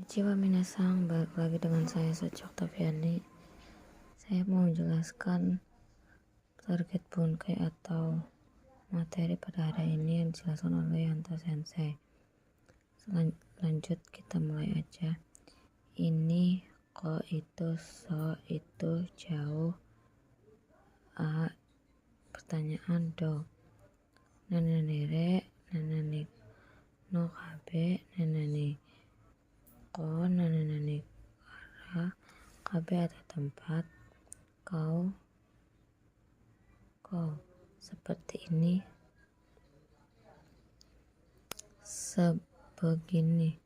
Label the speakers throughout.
Speaker 1: Konnichiwa minasang, balik lagi dengan saya Sochi Oktaviani. Saya mau menjelaskan target bunkai atau materi pada hari ini yang dijelaskan oleh Yanto Sensei. Lanjut, kita mulai aja. Ini ko itu, so itu, jauh, a, pertanyaan do, nananere, nanani no kabe, nanani ko, nanani kara, kabe ada tempat, kau, seperti ini, sebegini,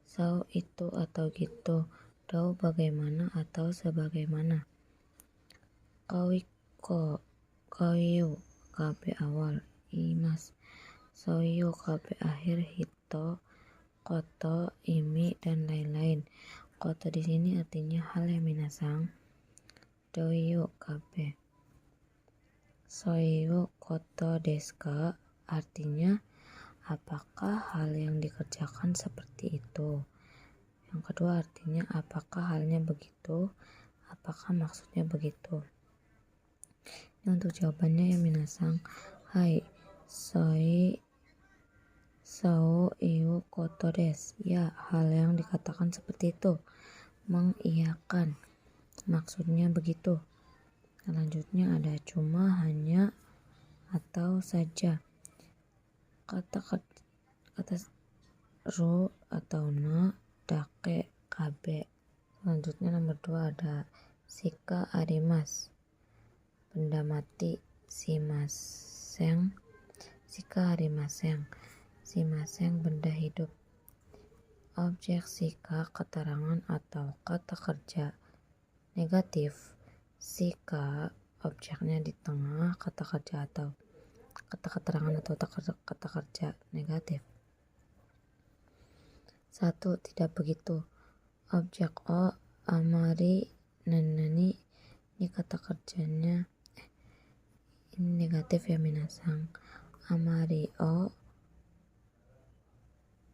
Speaker 1: so itu atau gitu, do bagaimana atau sebagaimana, kawiko, koyu, kabe awal, imas, soyu, kabe akhir, hito, koto, imi, dan lain-lain. Koto di sini artinya hal ya minasang. Doyu, kabe. Soyu, koto desu ka, artinya apakah hal yang dikerjakan seperti itu. Yang kedua artinya apakah halnya begitu, apakah maksudnya begitu. Ini untuk jawabannya ya minasang. Hai, so iu koto desu. Ya, hal yang dikatakan seperti itu. Mengiyakan. Maksudnya begitu. Selanjutnya ada cuma, hanya, atau saja. Kata ru atau na, dake, kabe. Selanjutnya nomor 2 ada shika arimasu. Benda mati, shimaseng. Shika arimaseng. Shimaseng benda hidup. Objek shika keterangan atau kata kerja negatif. Shika objeknya di tengah kata kerja atau kata keterangan atau kata kerja negatif. 1. Tidak begitu. Objek o, amari, nanani. Ini kata kerjanya ini negatif ya minasang. Amari o,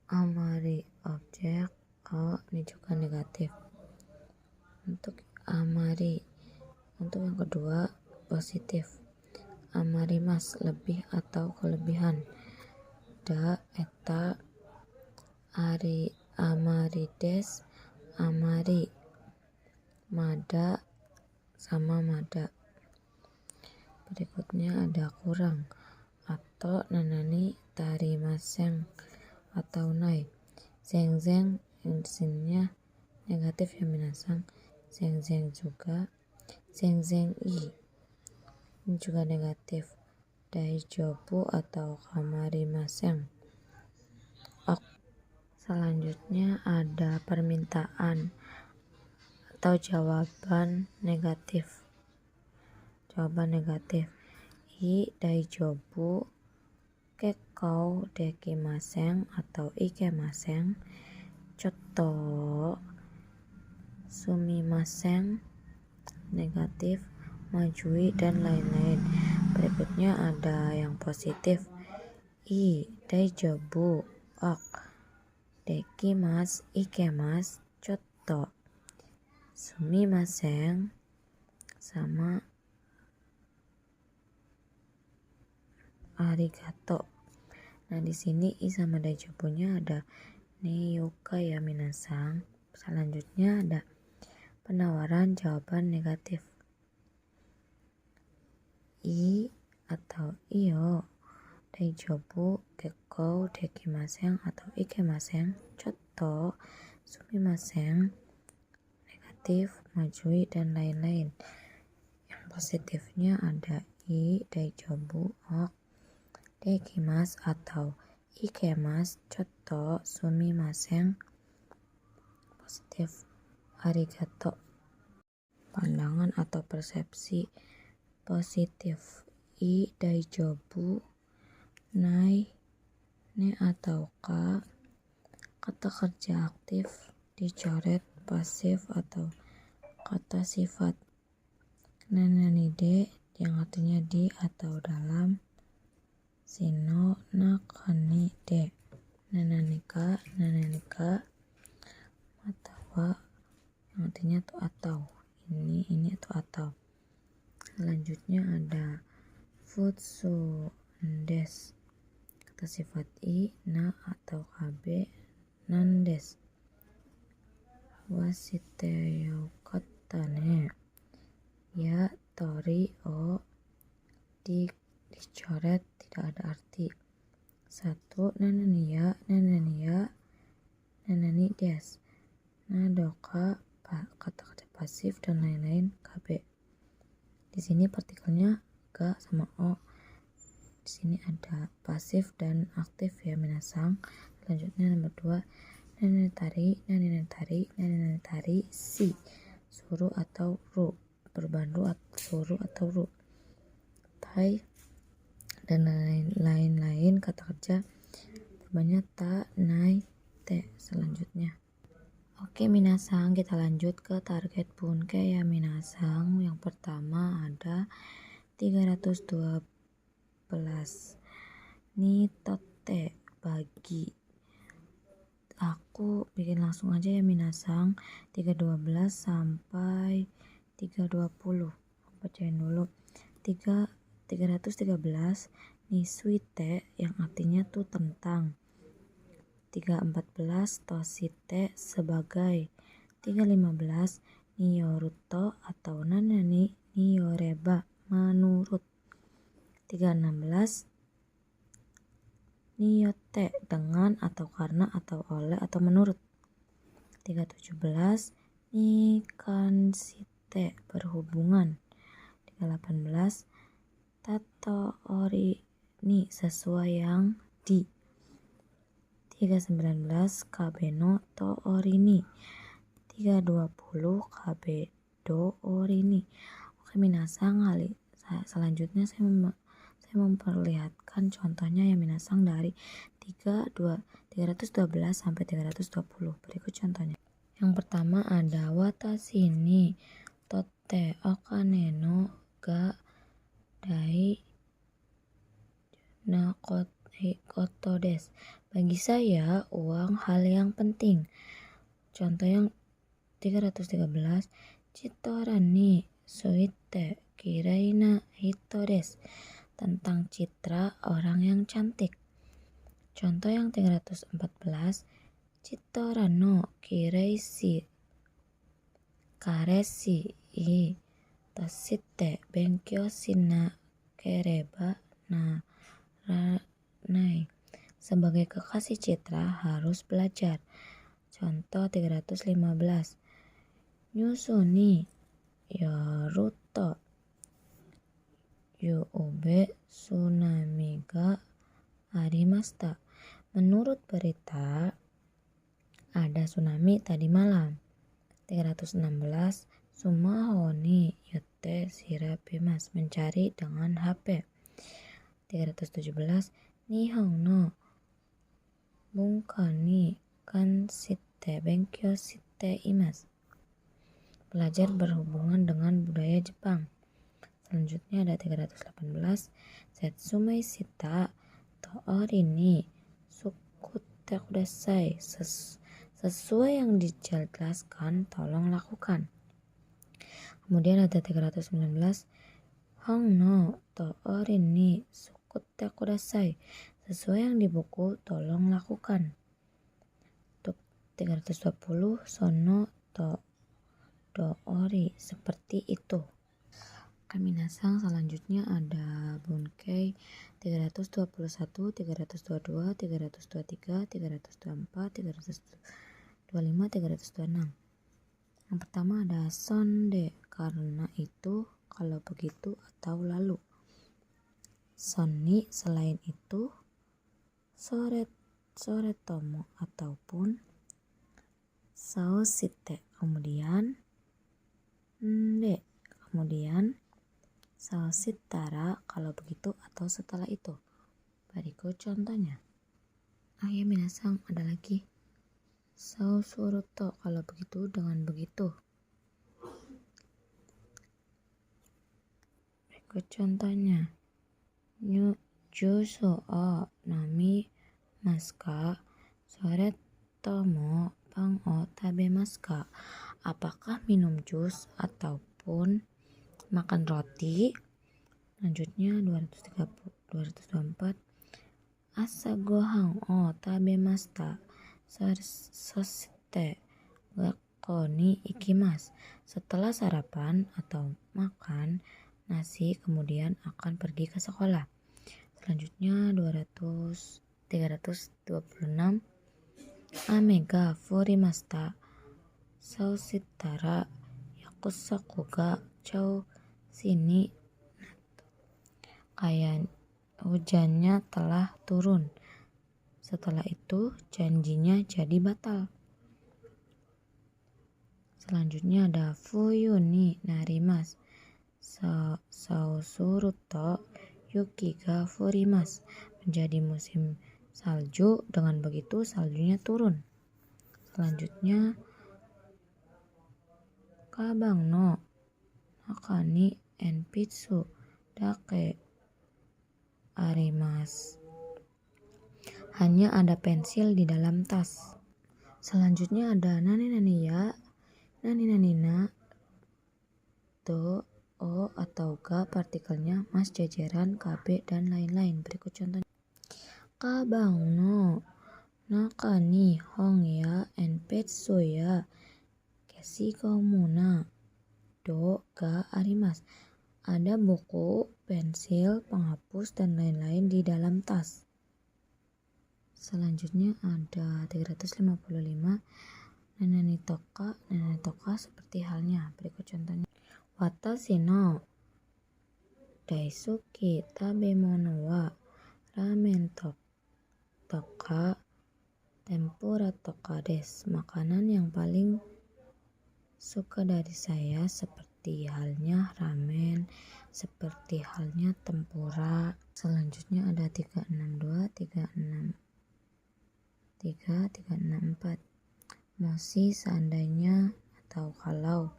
Speaker 1: amari objek o, ini juga negatif. Untuk amari, untuk yang kedua positif. Amarimas, lebih atau kelebihan. Da, eta, ari, amarides, amari. Mada sama mada. Berikutnya ada kurang atau nanani tarimaseng atau nai. Zeng-zeng yang disininya negatif ya minasang. Zeng-zeng juga. Zeng-zeng i, ini juga negatif. Daijobu atau kamarimaseng. Selanjutnya ada permintaan atau jawaban negatif. Jawaban negatif. I daijobu kekkou dekimaseng atau ikemaseng. Chotto sumimaseng, negatif, majui, dan lain-lain. Berikutnya ada yang positif. I daijobu ok dekimasu ikemasu chotto sumimaseng sama arigato. Nah, di sini i sama daijobunya ada neyoka ya minasang. Selanjutnya ada penawaran jawaban negatif. I atau iyo, daijobu, kekkou, dekimaseng atau ikemaseng, chotto, sumimaseng, negatif, majui, dan lain-lain. Yang positifnya ada i, daijobu, ok, dekimasu atau ikemasu, chotto, sumimaseng, positif, arigato. Pandangan atau persepsi positif. I daijobu, nai, ne atau ka, kata kerja aktif, dicoret, pasif atau kata sifat. Nanani de yang artinya di atau dalam. Sino nakani de. Nananika, wa yang artinya tuh atau. Ini atau atau. Selanjutnya ada futsu des. Kata sifat i, na atau kabe, nandes. Wasiteyokata ne. Ya, tori, o, dicoret, tidak ada arti. 1. Nananiya, nanani des. Nadoka, kata-kata pasif dan lain-lain, kabe. Di sini partikelnya ga sama o. Di sini ada pasif dan aktif ya minasang. Selanjutnya nomor 2, nani tari, si. Suruh atau ru. Perubahan ru atau suruh atau ru. Tai dan lain-lain kata kerja perubahannya ta, nai, te. Selanjutnya. Oke minasang, kita lanjut ke target bunke ya minasang. Yang pertama ada 312. Ni tote, bagi. Aku bikin langsung aja ya minasang. 312 sampai 320. Bacain dulu. 313 ni suite yang artinya tuh tentang. 314 tosite sebagai. 315 ni yoruto atau nanani ni yoreba menurut. 316 ni yote dengan atau karena atau oleh atau menurut. 317 ni kansite berhubungan. 318 tato ori ni sesuai yang di. 319 kabeno to ori ni. 320 kabedo ori ni. Oke minasang, selanjutnya saya memperlihatkan contohnya ya minasang dari 312 sampai 320. Berikut contohnya. Yang pertama ada watashi ni totte okane no ga dai na koto desu. Bagi saya uang hal yang penting. Contoh yang 313 chitoran ni suite kirai na hito desu. Tentang citra orang yang cantik. Contoh yang 314 chitoran no kirei si karesi i toshite benkyou shinakereba naranai. Sebagai kekasih citra harus belajar. Contoh 315 nyusu ni yoruto Yuube tsunami ga arimashita. Menurut berita ada tsunami tadi malam. 316 sumaho ni yotte shirabemas. Mencari dengan HP. 317 Nihon no bunka ni kanshite benkyou shite imasu. Belajar berhubungan dengan budaya Jepang. Selanjutnya ada 318 Setsumei shita to ori ni sukute kudasai. Sesuai yang dijelaskan tolong lakukan. Kemudian ada 319 hong no to ori ni sukute kudasai. Sesuai yang di buku tolong lakukan. Untuk 320 sono to do ori, seperti itu. Minasang, selanjutnya ada bunkei 321, 322, 323, 324, 325, 326. Yang pertama ada sonde, karena itu, kalau begitu, atau lalu. Sonni, selain itu. Sore tomo, ataupun. Saoshite, kemudian. Nde, kemudian. Saoshitara, kalau begitu atau setelah itu. Berikut contohnya. Ya minasang, ada lagi. Sausuruto, kalau begitu dengan begitu. Berikut contohnya. Juso o nami masu ka? Sore tomo Jepang o tabemasu ka? Apakah minum jus ataupun makan roti? Selanjutnya 224. Asa gohan o tabemashita. Soshite gakko ni ikimasu. Setelah sarapan atau makan nasi kemudian akan pergi ke sekolah. Selanjutnya 326. Ame ga furimashita. Soshitara yakusoku ga choushi ni. Kayak hujannya telah turun. Setelah itu janjinya jadi batal. Selanjutnya ada fuyu ni narimasu. Sausuru to yuki ga furimasu. Menjadi musim salju, dengan begitu saljunya turun. Selanjutnya kabang no naka ni enpitsu dake arimasu. Hanya ada pensil di dalam tas. Selanjutnya ada nani nani ya, nani nani na, do, o atau ga partikelnya, mas jajaran, kb dan lain-lain. Berikut contohnya. Kabang no naka ni hon ya enpetsu ya keshigomu na do ga arimasu. Ada buku, pensil, penghapus dan lain-lain di dalam tas. Selanjutnya ada 355. Nanani toka seperti halnya. Berikut contohnya. Watashi no daisuki tabemono wa ramen toka tempura toka desu. Makanan yang paling suka dari saya seperti halnya ramen, seperti halnya tempura. Selanjutnya ada 362, 364. Moshi seandainya atau kalau.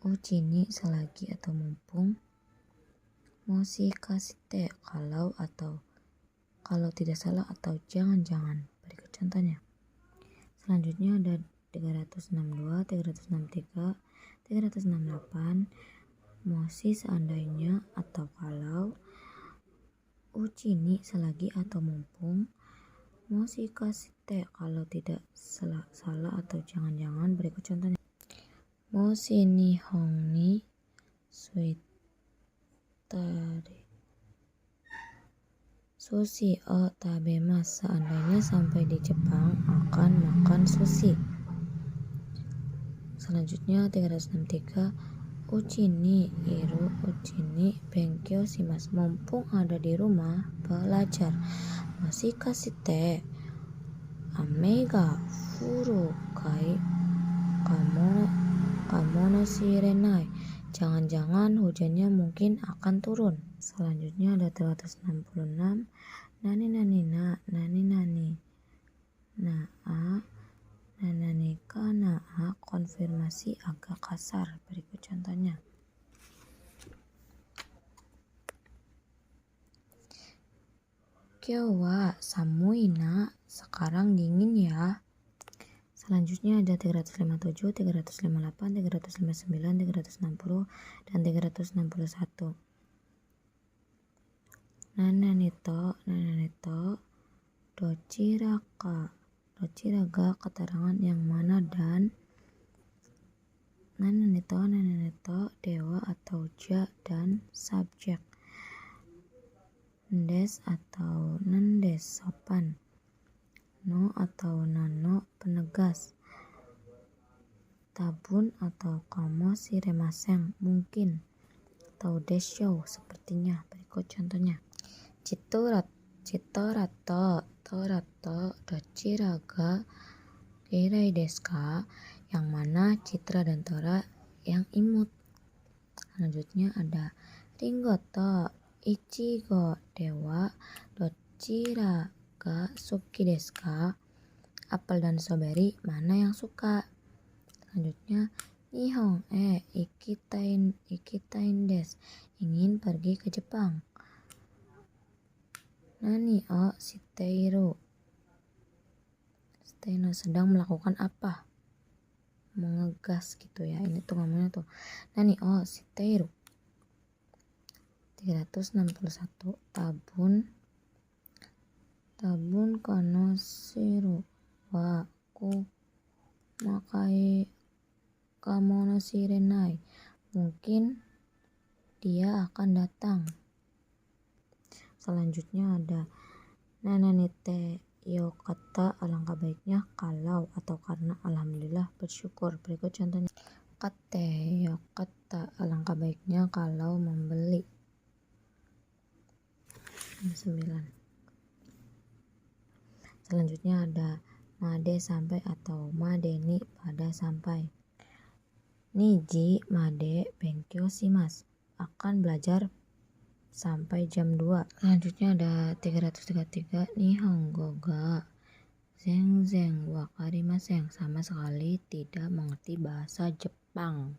Speaker 1: Uchi ni selagi atau mumpung. Moshi kashite kalau atau kalau tidak salah atau jangan-jangan. Berikut contohnya. Selanjutnya ada 362, 363, 368. Moshi seandainya atau kalau. Uchi ni selagi atau mumpung. Moshi kashite kalau tidak salah atau jangan-jangan. Berikut contohnya. Moshi nihon ni sushi o tabemasu. Seandainya sampai di Jepang akan makan sushi. Selanjutnya 363. Uchi ni benkyou shimasu. Mumpung ada di rumah belajar. Moshi kashite ame ga furu kamonoshirenai. Jangan-jangan hujannya mungkin akan turun. Selanjutnya ada 366. Nani nani na, nani nani na a, nanani ka na a. Konfirmasi agak kasar. Berikut contohnya. Kyou wa samui na. Sekarang dingin ya. Selanjutnya ada 357, 358, 359, 360, dan 361. Nanani to, dochira ga keterangan yang mana, dan nanani to, dewa atau ja dan subjek. Ndes atau nendes sopan. No atau nano penegas. Tabun atau kamoshiremaseng mungkin. Atau desho sepertinya. Berikut contohnya. Chitora to dochira ga kirai desu ka? Yang mana Citra dan Tora yang imut. Selanjutnya ada Ringo to ichigo dewa dochira ga suki desu ka? Apel dan strawberry mana yang suka? Selanjutnya Nihon ikitain desu. Ingin pergi ke Jepang. Nani o shiteiru Teno sedang melakukan apa? Mengegas gitu ya. Ini tuh ngomongnya tuh. Nani o shiteiru. 361 tabun kano shiru wa makai kamono shirenai. Mungkin dia akan datang. Selanjutnya ada nananite yo kata, alangkah baiknya kalau atau karena, alhamdulillah bersyukur. Berikut contohnya. Kate yo kata, alangkah baiknya kalau membeli. 9. Selanjutnya ada made sampai atau madeni pada sampai. Niji made benkyou shimasu, akan belajar sampai jam 2. Selanjutnya ada 333 Nihongo ga zenzen wakarimasen, sama sekali tidak mengerti bahasa Jepang.